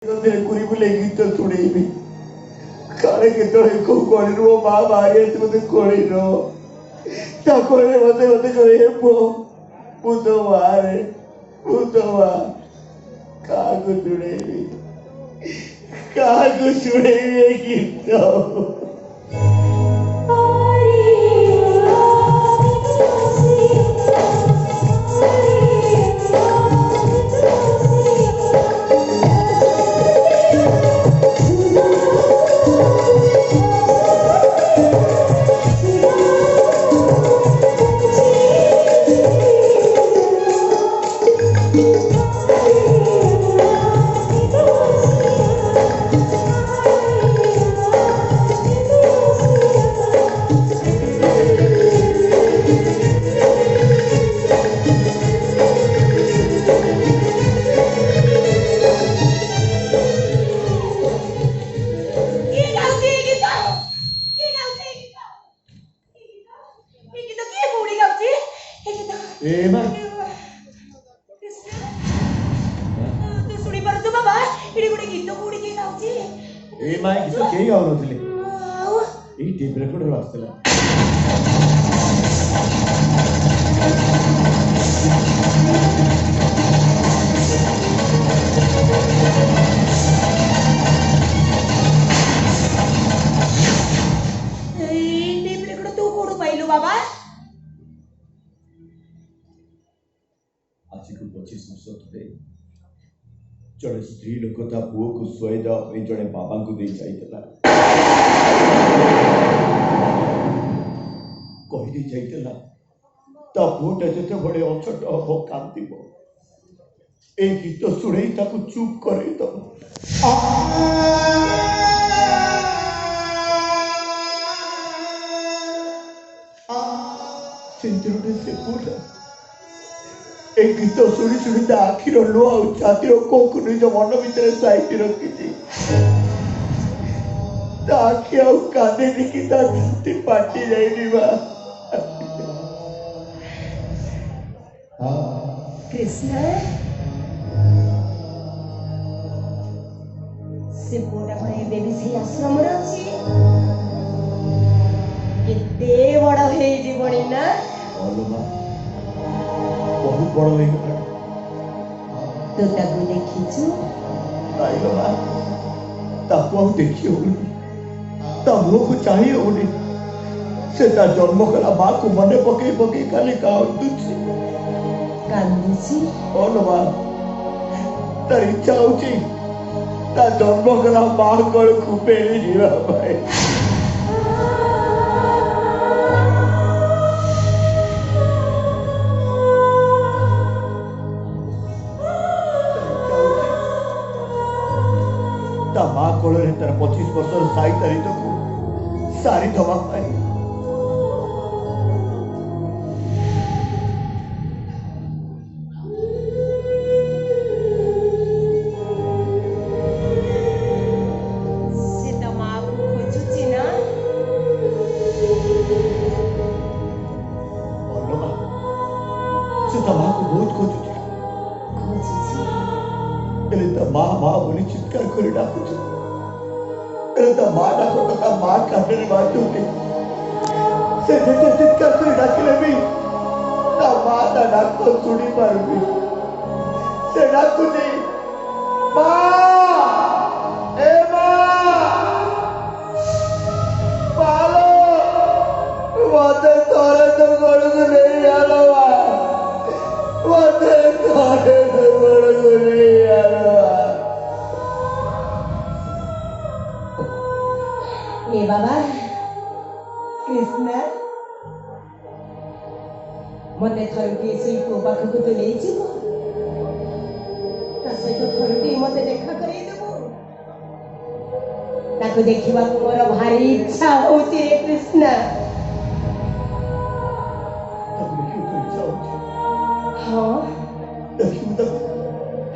ଗୀତ ଶୁଣେଇବି କାଳେ କେତେବେଳେ କୋଉ କଳିରୁ ମୋ ମା ବାହାରି ଆସି ମତେ କଳିର ତାପରେ ମତେ କହେ ପୁଅ ମୁଁ ତ ମାରେ ମୁଁ ତ ମା କାହାକୁ ଶୁଣେଇବି ଏ ଗୀତ। जड़े स्त्री लोक पुओ को शुआई देवाई जड़े बाबा को दे जाइला कही जाइला ता पुओटा जते बड़े अछट हो कांतिब ए गीत शुणे ताकू चुप करे दब सिंदूर से पूरा एक गीत शुणी शुणी आखिर लुह आ छातिर कोक निज मन भितर साइट रखी आखि आ कांदे देखी छाती फाटी जाइनी कृष्ण से पुरा कहबे भी से आश्रम रे अछि केते बड़ हे जीवनी ना बहुत बड़ हो तो ताकू देखीछु ताकू देखी होनी ता मुह को चाहिए होनी से ता जन्म कला माँ को मने पके पके खाली कांदुची ओलो माँ तार इच्छा होची ता जन्म कला माँ को खुपेली जीवा भाई माँ कोल तार 25 वर्ष साई तारीख को सारी दवा पाई से तो माँ को खोजुची ना से तो माँ को बहुत खोजुची माँ माँ बोली चित्कार कर डाकुची माँ डाको तो माँ काटने बाजूटी से जेते चित्कार कर डाकिले भी ता माँ ता डाको सुनी पारुबी से डाकुची माँ ए माँ पालो मते तोरे तो गड़ को नहीं आलो मते तोरे तो गड़ को नहीं आलो ए बाबा कृष्ण मते थरुटी शिल्प पाखक तो ले जीवो ता सहित थरुटी मते देखा करे देबो ताको देखिबा को मोर भारी इच्छा होची रे कृष्ण हाँ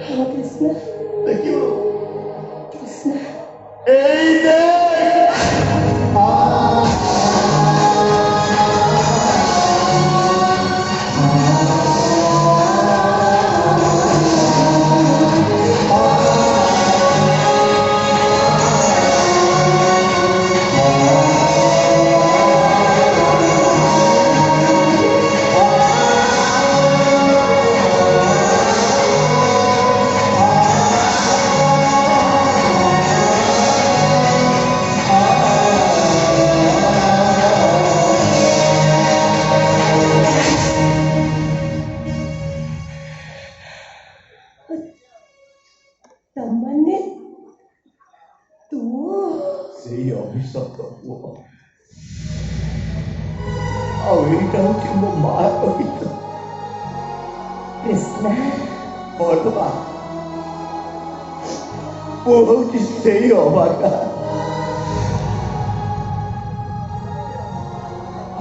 हाँ कृष्ण देखियो कृष्ण ସେଇ ଅଭିଶପ୍ତ ପୁଅ ଆଉ ଏଇଟା ହଉଛି ମୋ ମାର ଗୀତ। कृष्णा ଅଲଗା ମୁଁ ହଉଛି ସେଇ ଅବାକା।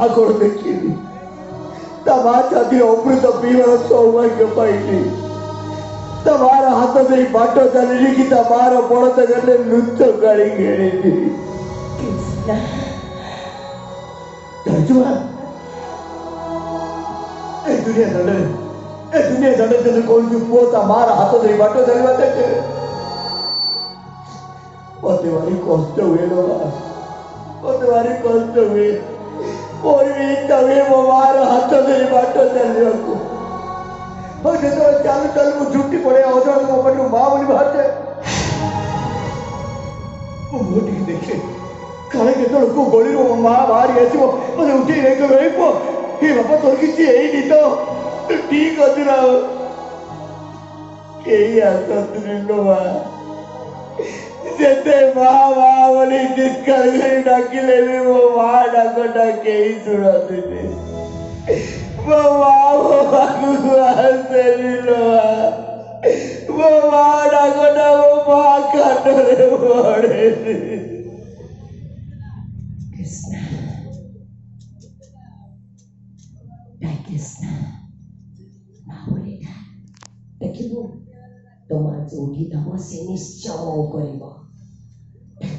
ଆଗରୁ ଦେଖିଲି ତା ମା ଛାତିରେ ଅମୃତ ପିଇବାର ସୌଭାଗ୍ୟ ପାଇଲି। ତା ମାର ହାତ ଦେଇ ବାଟ ଚାଲିଲି କି ତା ମାର ବଳଦ ଗଲେ ଲୁଚ ଗାଳି ଖେଳିଲି। कृष्णा ଜାଣିଛୁ ମା, ଏ ଦୁନିଆ ଦାଣ୍ଡରେ ଯଦି କୌଣସି ପୁଅ ତା ମାର ହାତ ଦେଇ ବାଟ ଚାଲିବା ଦେଖେ ମତେ ଭାରି କଷ୍ଟ ହୁଏ ଲୋ ମା, ମତେ ଭାରି କଷ୍ଟ ହୁଏ। ମୋର ବି ଇଚ୍ଛା ହୁଏ ମୋ ମାର ହାତ ଦେଇ ବାଟ ଚାଲିବାକୁ। ଆଉ ଯେତେବେଳେ ଚାଲୁ ଚାଲୁ ମୁଁ ଝୁଣ୍ଟି ପଡେ ଅଜଣା ମୋ ପାଟିରୁ ମା ବୋଲି ବାହାରିଯାଏ। ମୁଁ ମୁହଁ ଟିକେ ଦେଖେ କାଳେ କେତେବେଳେ କୋଉ ଗଳିରୁ ମୋ ମା ବାହାରି ଆସିବ ମତେ ଉଠେଇ ନେଇ କହିବ, ଏଇ ପୁଅ ଏ ବାପା ତୋର କିଛି ହେଇନି ତ, ତୁ ଠିକ ଅଛି ନା? କେହି ଆସନ୍ତୁନି ଲୋ ମା, ଯେତେ ମା ମା ବୋଲି ଚିତ୍କାର କରି ଡାକିଲେ ବି ମୋ ମା ଡାକଟା କେହି ଶୁଣନ୍ତିନି। ମୋ ମା ମୋ ପାଖକୁ ଆସେନି ଲୋ ମା, ମୋ ମା ଡାକଟା ମୋ ମା କାନରେ ପଡେନି। कृष्णा कृष्णा बाबुले देखिबु तुम जोगी दब से निश्चय करिब।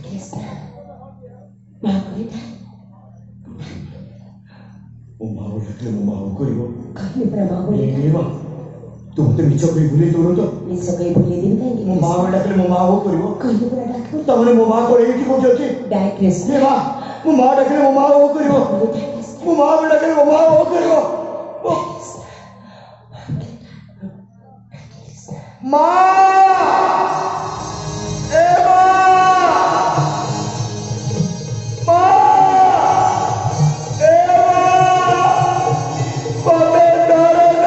कृष्णा बाबुले ମୋ ମା ଡାକିଲେ ମୋ ମା କରିବ कहले पर बाबुले ତୁ ମତେ ମିଛ କରି ଭୁଲେଇ ଦଉନ ତ? निश्चय कई भूले दिन काहे ମୋ ମା ଡାକିଲେ ମୋ ମା କରିବ कहले पर डाक ତାମାନେ ମୋ ମା କୋଉ ଏଇଠି କୋଉଠି ଅଛି? डाय कृष्णा ମା ମୋ ମା ଡାକିଲେ ମୋ ମା କରିବ, ମୋ ମା ଡାକିଲେ ମୋ ମା କରିବ। ମା ଏ ମା ମା ଏ ମା ମତେ ଦରଦ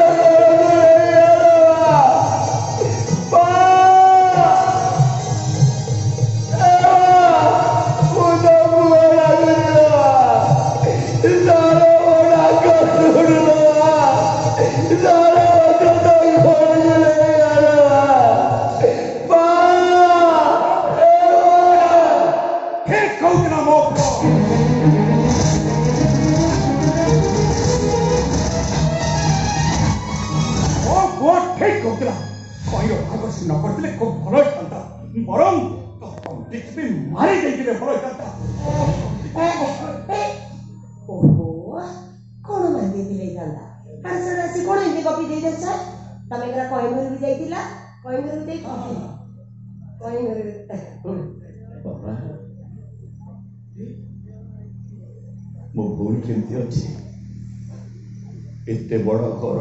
ओहो कोण मांदी दिले जांदा कारण सर कोण हिंदी कॉपी दे देछ तमे करा कोइंबूर भी जाइतिला कोइंबूर भी कोइंबूर बाबा मो भूल केमती अच्छी एते बड़ घर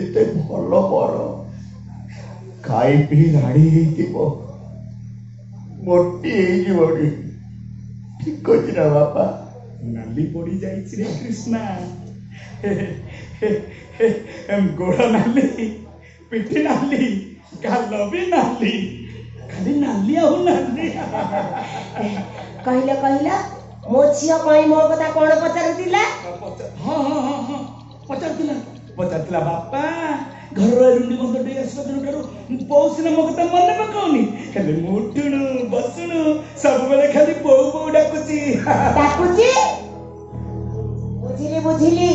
एते भल पर खाई पी राड़ी मोटी बड़ी ठीक अच्छी ना बापा? नाली पड़ी जाइछि रे कृष्णा, गोड़ नाली पिठी नाली गाल भी नाली, खाली नाली आउ नाली। कहला मो झियो कहीं मो कथा कोन पचारतिला? हाँ हाँ हाँ हाँ पचारतिला बापा घर रुंडी बंद डे आसला दिन ठारू बहु सिना मो कथा मन पकाउनी खाली मुठुणु बसुणु सब बेले खाली बहु बहु डाकुची बुझिली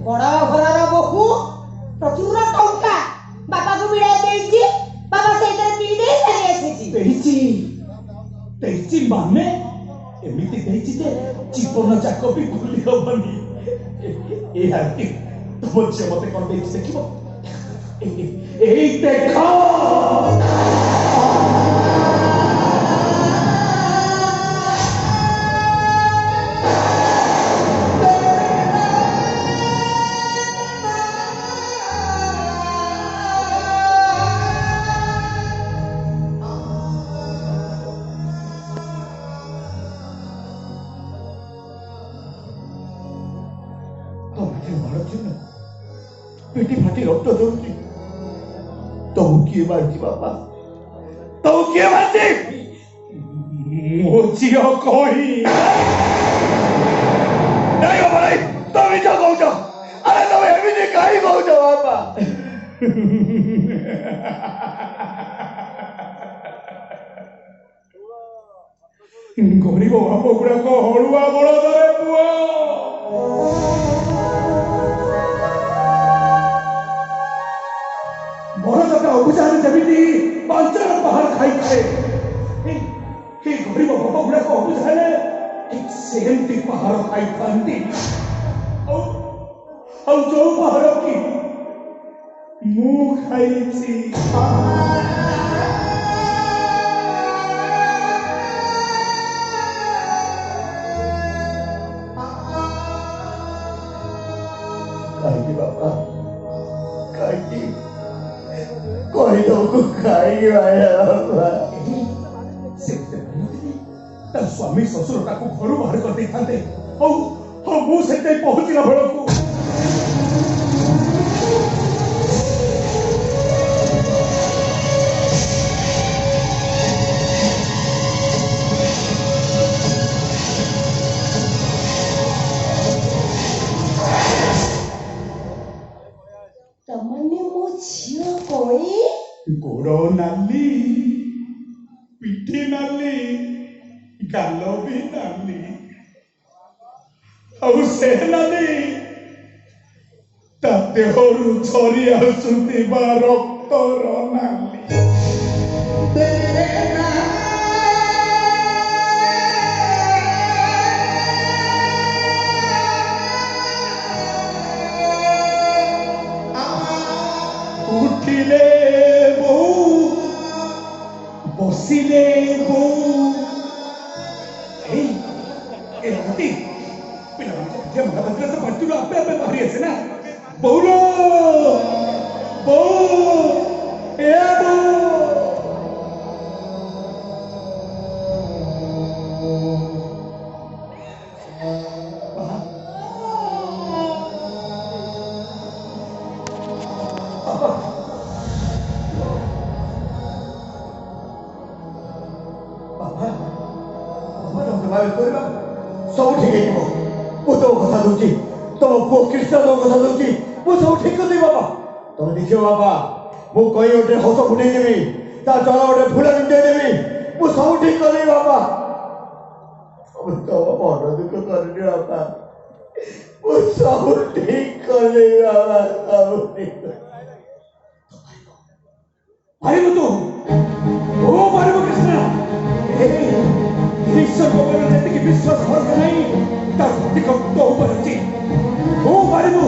बड़ा घरर बहु प्रचुर टंका बापा को बिड़ा देइछि, बापा सेतर पी दे चली आछिछि। तेइछि माने एमिति देइछि जे जीवन जाक भी भूली हबनी। ए हाथी तुम झियो मते कोन देइछि देखिबो? एई देखो पेटी फाटी रक्त झरुची तो किए मारची बापा तो किए मारची? ମୋ ଝିଅ କହି ନାଇଁ ବାପା ନାଇଁ ତମେ ମିଛ କହୁଛ। ଆରେ ତମେ ଏମିତି କାହିଁ କହୁଛ ବାପା? ଗରିବ ବାପ ଗୁଡାକ ହଳୁଆ ବଳଦରେ ପୁଅ। ବଳଦଟା ଅବୁଝାରେ ଯେମିତି ପାଞ୍ଚର ପାହାଡ଼ ଖାଇଥାଏ, ଏ ଗରିବ ବାପ ଗୁଡାକ ଅବୁଝାରେ ଠିକ ସେମିତି ପାହାଡ଼ ଖାଇଥାନ୍ତି। ଆଉ ଯୋଉ ପାହାଡ଼ କି ମୁଁ ଖାଇଛି। କାହିଁକି ବାପା କାହିଁକି କହିଦବୁ କାହିଁକି ବାପା? ତା ସ୍ୱାମୀ ଶ୍ୱଶୁର ତାକୁ ଘରୁ ବାହାର କରିଦେଇଥାନ୍ତେ। ହଉ ହଉ ମୁଁ ସେତେ ପହଞ୍ଚିଲା ବେଳକୁ ତମନେ ମୋ ଝିଅ କହି ଗୋଡ ନାଲି, ପିଠି ନାଲି, ଗାଲ ବି ନାଲି, ଆଉ ସେ ନାଲି ତା ଦେହରୁ ଝରି ଆସୁଥିବା ରକ୍ତର ନାଲି। ଉଠିଲେ ବୋଉ, ବସିଲେ ବୋଉ। ଏମିତି ପିଲାମାନଙ୍କ ପାଟିରେ ମଣ୍ଡା ବାଜିଲେ ତ ପାଟିରୁ ଆପେ ଆପେ ବାହାରି ଆସେ ନା। ବୋଉଲ ବୋଉ, ଏ ବୋଉ। ସବୁ ଠିକ ହେଇଯିବ। ମୁଁ ତମ କଥା ଦଉଛି, ତମ ପୁଅ କୃଷ୍ଣ ତମ କଥା ଦଉଛି, ମୁଁ ସବୁ ଠିକ କରିଦେବି ବାପା। ତମେ ଦେଖିବ ବାପା, ମୁଁ କହି ଗୋଟେ ହସ ଫୁଟେଇ ଦେବି, ତା ଚଳ ଗୋଟେ ଫୁଲ ଲୁଟେଇ ଦେବି, ମୁଁ ସବୁ ଠିକ କରିଦେବି ବାପା। ତମ ମନ ଦୁଃଖ କରିନି ବାପା, ମୁଁ ସବୁ ଠିକ କରିଦେବି ବାପା, ସବୁ ଠିକ। ପାରିବୁ ତୁ? ଓ ପାରିବୁ କୃଷ୍ଣ? ଈଶ୍ୱର ଭଗବାନ ଯେତିକି ବିଶ୍ୱାସ ଭରସ ନାହିଁ ତାର ଅଧିକ ତୋ ଉପରେ ଅଛି। ତୁ ପାରିବୁ?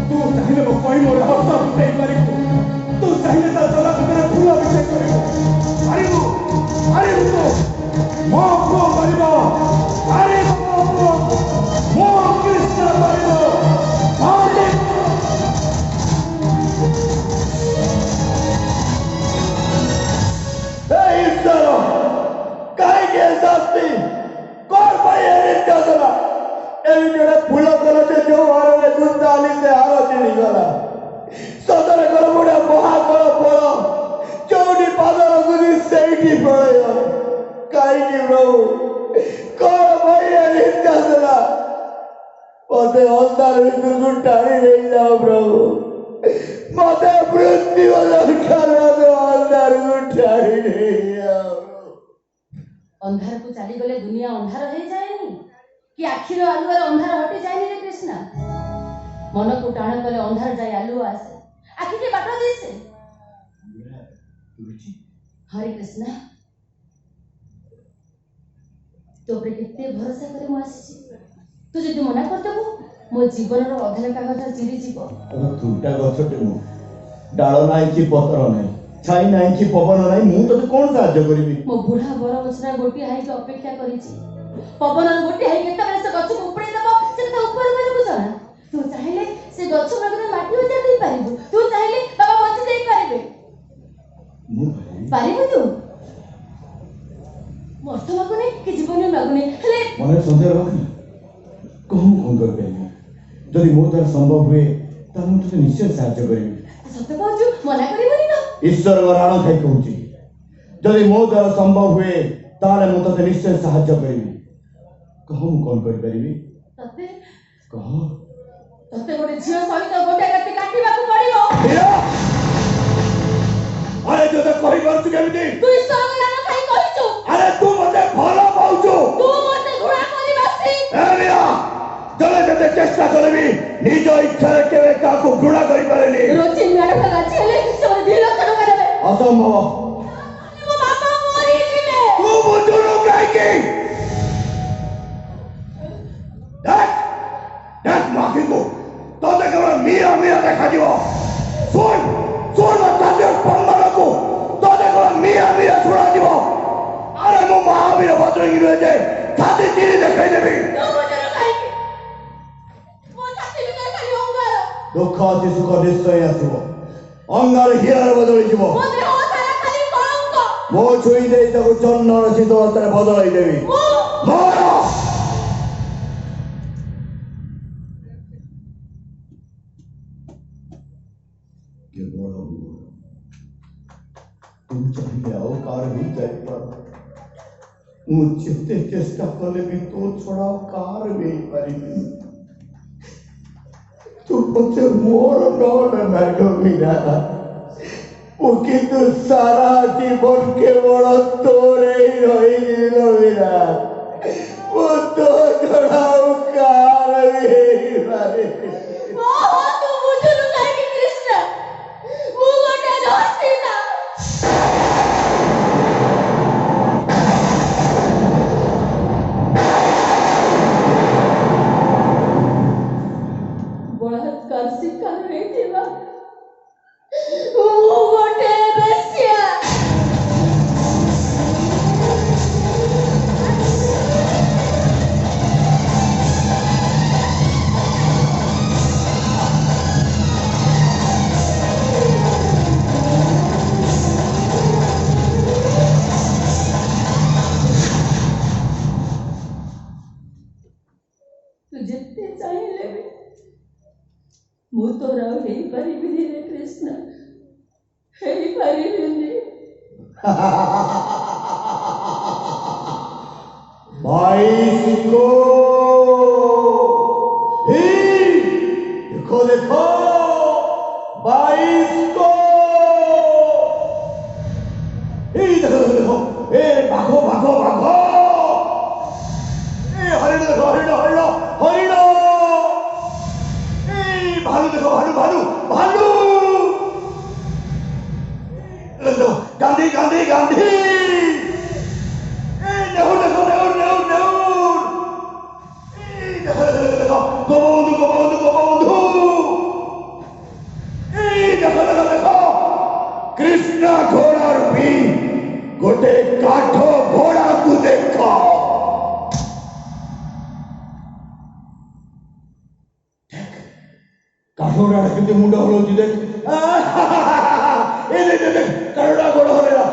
ତୁ ଚାହିଁଲେ ମୋ କହି ମୋର ହସ ଫୁଟେଇ ପାରିବୁ, ତୁ ଚାହିଁଲେ ତା ଚଲା ଭିତରେ ଫୁଲ ଅଭିଷେକ କରିବୁ। ପାରିବୁ? ପାରିବୁ ତୁ? ମୋ ପୁଅ ପାରିବ, ପାରିବ ମୋ ପୁଅ, ମୋ କୃଷ୍ଣ ପାରିବ, ପାରିବ। ଈଶ୍ୱର କାହିଁକି ଶାସ୍ତି କଣ ପାଇଁ ନିର୍ଯାତନା? ଏମିତି ଗୋଟେ ଫୁଲ କଲ ଯେ ଯୋଉ ହାରରେ ଗୁନ୍ଥା ଆଲି ସେ ହାର ଚିଣିଗଲା। ସତରେ କର ଗୋଟେ ମହାକଳ ଫଳ ଯୋଉଠି ପାଦ ରଖୁଛି ସେଇଠି ପଳେଇବ। କାହିଁକି ପ୍ରଭୁ କଣ ପାଇଁ ନିର୍ଯାତନା? ମତେ ଅନ୍ଧାର ଭିତରକୁ ଟାଣି ନେଇଯାଅ ପ୍ରଭୁ, ମତେ ମୃତ୍ୟୁ ଦରକାର, ମତେ ଅନ୍ଧାରକୁ ଟାଣି ନେଇଯାଅ। ଅନ୍ଧାରକୁ ଚାଲିଗଲେ ଦୁନିଆ ଅନ୍ଧାର ହେଇଯାଏନି କି ଆଖିର ଆଲୁଅରେ ଅନ୍ଧାର ହଟିଯାଏନି ରେ କୃଷ୍ଣ? ମନକୁ ଟାଣ କଲେ ଅନ୍ଧାର ଯାଇ ଆଲୁଅ ଆସେ, ଆଖିକି ବାଟ ଦିଶେ। ହରେ କୃଷ୍ଣ, ତୋ ଉପରେ କେତେ ଭରସା କରି ମୁଁ ଆସିଛି। ତୁ ଯଦି ମନା କରିଦେବୁ ମୋ ଜୀବନର ଅଧା କାଗଜ ଚିରିଯିବ। ଥୁଣ୍ଟା ଗଛଟେ ମୁଁ, ଡାଳ ନାହିଁ କି ପତ୍ର ନାହିଁ, ଛାଇ ନାହିଁ କି ପବନ ନାହିଁ, ମୁଁ ତତେ କଣ ସାହାଯ୍ୟ କରିବି? ମୋ ବୁଢା ବର ଗଛଟା ଗୋଟିଏ ହାଇକି ଅପେକ୍ଷା କରିଛି। ପବନର ଗୋଟିଏ ହାଇ କେତେବେଳେ ସେ ଗଛକୁ ଉପଡେଇ ଦେବ ସେ କଥା ଉପର ମାନଙ୍କୁ ଜଣା। ତୁ ଚାହିଁଲେ ସେ ଗଛ ପାଖରେ ମାଟି ଉଜାଡି ଦେଇପାରିବୁ, ତୁ ଚାହିଁଲେ ବାବା ବଞ୍ଚି ଦେଇପାରିବେ। ପାରିବୁ ତୁ? ମୁଁ ଅର୍ଥ ମାଗୁନି କି ଜୀବନ ମାଗୁନି, ହେଲେ ମନରେ ସନ୍ଦେହ ରଖନି, କଣ କରିପାରିବି? ଯଦି ମୋ ଦ୍ୱାରା ସମ୍ଭବ ହୁଏ ତାହେଲେ ମୁଁ ତତେ ନିଶ୍ଚୟ ସାହାଯ୍ୟ କରିବି। ସତ କହୁଛୁ, ମନା କରିବୁନି ତ? ଈଶ୍ୱରଙ୍କ ରାଣ ଖାଇ କହୁଛି, ଯଦି ମୋ ଦ୍ୱାରା ସମ୍ଭବ ହୁଏ ताले मु तते निश्चय साहाय्य करिबी कह मु कोन करि परिबी तते कह तते गोटे झियो सहित गोटे गति काटिबाकू पड़िबो हीरा अरे जो तो कहि परछु केमिति तू ईश्वर नाम काई कहिछु अरे तू मते भलो पाउछु तू मते घृणा करिबासी ए हीरा जले जते चेष्टा करबी निज इच्छा रे केवे काकू घृणा करि पारेनी रोचिन मैडम राजी हेले से 2 लाख टका देबे असंभव मो बापा मरी जिवे तू बुझुनु काईकी देख माखी को तोते केवल मीरा मीरा देखा जीव सुन सुन ताते पंगल को तोते केवल मीरा मीरा छुड़ा जीव अरे मो महावीर भद्रगिरी रे जे छाती चिरी देखाई देबी तू बुझुनु काई मो छाती भीतर खाली अंगार दुख अति सुख निश्चय आसब अंगार हीरार बदली जीव मो देह सारा खाली कलंक मो छुई दे ताको चंदन शीतलतारे बदलाई देबी मारा तू चाहिए आओ कार भी जाए मुझे चेष्टा कले भी तो छोड़ा कार भी पारिबी तू पछे मोर नौन नागो मीरा ओ किंतु सारा जीवन केवल तोरे ही रही दिलो मीरा वो तो छोड़ा कार भी पारिबी ओहो तू बुझुनु काई कृष्ण मु गोटे दोषीता बलात्कार शिकार होइथिबा मु गोटे बेश्या तू जितने चाहिले मु तो राव हे परिबिनी रे कृष्ण हे परिबिनी बाईस ही देखो देखो 22 को ही देखो देखो ए भागो भागो भागो ए हरिण देखो हरिण हरिण हरिण ए भालू देखो भालू भालू भालू देखो गांधी गांधी गांधी ए नेहू देखो नेहू नेहू नेहू ए देखो देखो देखो गोबंधु गोबंधु गोबंधु ए देखो देखो देखो कृष्ण घोड़ा रूपी गोटे काठ घोड़ा को देखो काठ घोड़ा कितने मुंडा हलोची देख ए देख देख काठा घोड़ा हलेला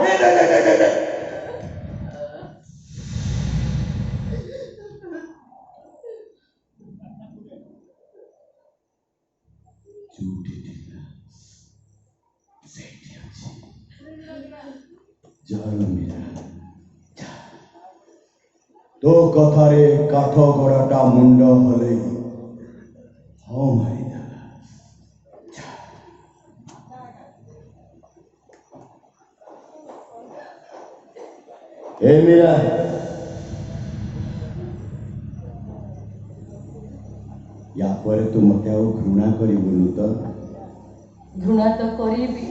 ए देख देख देख देख झूठी टीका सही अच्छी जान मेरा तो कथारे काठ घोड़ाटा मुंड हले हाँ मारिदा ए मेरा या पर तू मते घृणा करिबुनु तो घृणा तो करीबी